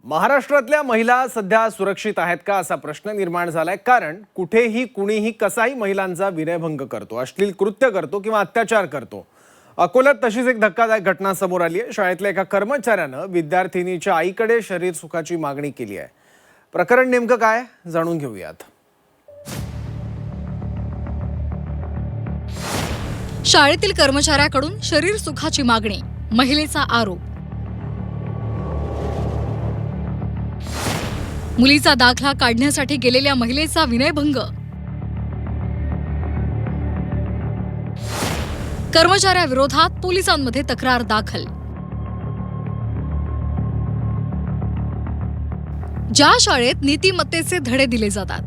महाराष्ट्रातल्या महिला सध्या सुरक्षित आहेत का असा प्रश्न निर्माण झालाय। कारण कुठेही कुणीही कसाही महिलांचा विनयभंग करतो, अश्लील कृत्य करतो किंवा अत्याचार करतो। अकोल्यात तशीच एक धक्कादायक घटना समोर आली आहे। शाळेतल्या एका कर्मचाऱ्यानं विद्यार्थिनीच्या आईकडे शरीर सुखाची मागणी केली आहे। प्रकरण नेमकं काय जाणून घेऊयात। शाळेतील कर्मचाऱ्याकडून शरीर सुखाची मागणी, महिलेचा आरोप। मुलीचा दाखला काढण्यासाठी गेलेल्या महिलेचा विनयभंग, कर्मचाऱ्याविरोधात पोलिसांमध्ये तक्रार दाखल। ज्या शाळेत नीतिमत्तेचे धडे दिले जातात,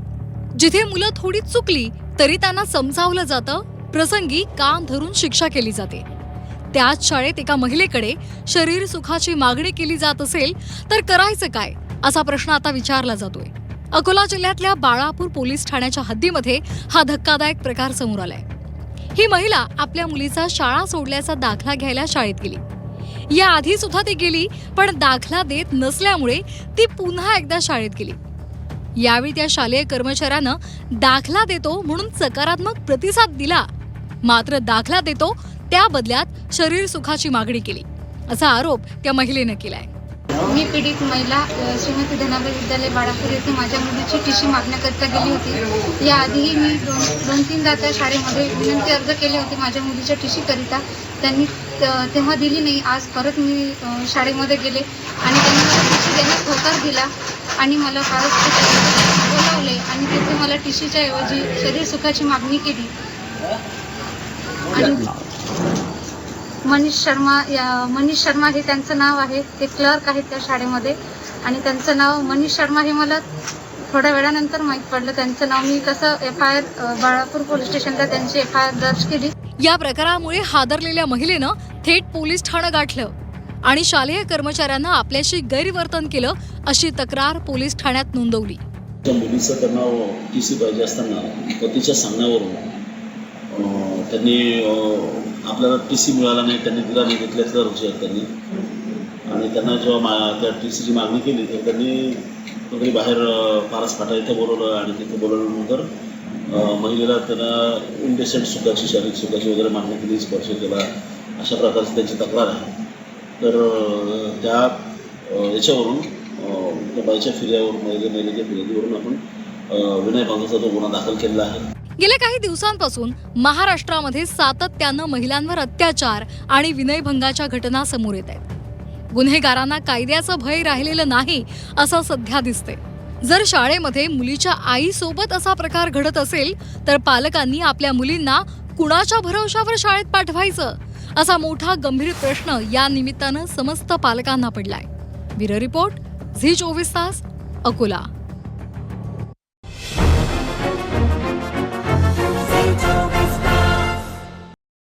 जिथे मुलं थोडी चुकली तरी त्यांना समजावलं जातं, प्रसंगी कान धरून शिक्षा केली जाते, त्याच शाळेत एका महिलेकडे शरीर सुखाची मागणी केली जात असेल तर करायचं काय असा प्रश्न आता विचारला जातोय। अकोला जिल्ह्यातल्या बाळापूर पोलीस ठाण्याच्या हद्दीमध्ये हा धक्कादायक प्रकार समोर आलाय। ही महिला आपल्या मुलीचा शाळा सोडल्याचा दाखला घ्यायला शाळेत गेली। याआधी सुद्धा ती गेली, पण दाखला देत नसल्यामुळे ती पुन्हा एकदा शाळेत गेली। यावेळी त्या शालेय कर्मचाऱ्यानं दाखला देतो म्हणून सकारात्मक प्रतिसाद दिला, मात्र दाखला देतो त्या बदल्यात शरीर सुखाची मागणी केली असा आरोप त्या महिलेनं केलाय। मी पीडित महिला श्रीमती धनाबाई विद्यालय बाळापूर येथे माझ्या मुलीची टीसी मागण्याकरिता गेली होती। याआधीही मी दोन तीनदा त्या शाळेमध्ये विनंती अर्ज केले होते माझ्या मुलीच्या टीसी करिता। त्यांनी तेव्हा दिली नाही। आज परत मी शाळेमध्ये गेले आणि त्यांनी मला टीसी देण्यास होकार दिला आणि मला परत बोलावले आणि तिथे मला टीसीच्या ऐवजी शरीर सुखाची मागणी केली। आणि मनीष शर्मा हे त्यांचं नाव आहे। ते क्लर्क आहेत त्या शाळेमध्ये आणि त्यांचं नाव मनीष शर्मा हे मला थोड्या वेळानंतर माहीत पडलं। त्यांचं नाव मी कसं FIR बाळापूर पोलीस स्टेशनला त्यांची FIR दर्ज केली। या प्रकारामुळे हादरलेल्या महिलेनं थेट पोलीस ठाणं गाठलं आणि शालेय कर्मचाऱ्यांना आपल्याशी गैरवर्तन केलं अशी तक्रार पोलीस ठाण्यात नोंदवली। मुलीचं त्यांना टीसी पाहिजे असताना पतीच्या सांगण्यावरून त्यांनी आपल्याला टीसी मिळाला नाही, त्यांनी दिला नाही, घेतल्याचं रुची आहेत त्यांनी। आणि त्यांना जेव्हा त्या टीसीची मागणी केली तर त्यांनी कुठेतरी बाहेर पारस फाटा इथं बोलवलं आणि तिथे बोलवल्यानंतर महिलेला त्यांना इंडिसेंट सुखाची, शारीरिक सुखाची वगैरे मागणी केली, स्पर्श केला, अशा प्रकारची त्यांची तक्रार आहे। तर त्या याच्यावरून त्या बाईच्या फिर्यावरून महिलेच्या फिर्यादीवरून आपण विनयभंगाचा तो गुन्हा दाखल केलेला आहे। गेल्या काही दिवसांपासून महाराष्ट्रामध्ये सातत्यानं महिलांवर अत्याचार आणि विनयभंगाच्या घटना समोर येत आहेत। गुन्हेगारांना कायद्याचं भय राहिलेलं नाही असं सध्या दिसतंय। जर शाळेमध्ये मुलीच्या आईसोबत असा प्रकार घडत असेल तर पालकांनी आपल्या मुलींना कुणाच्या भरवशावर शाळेत पाठवायचं असा मोठा गंभीर प्रश्न या निमित्तानं समस्त पालकांना पडलाय। ब्युरो रिपोर्ट, झी 24 तास, अकोला।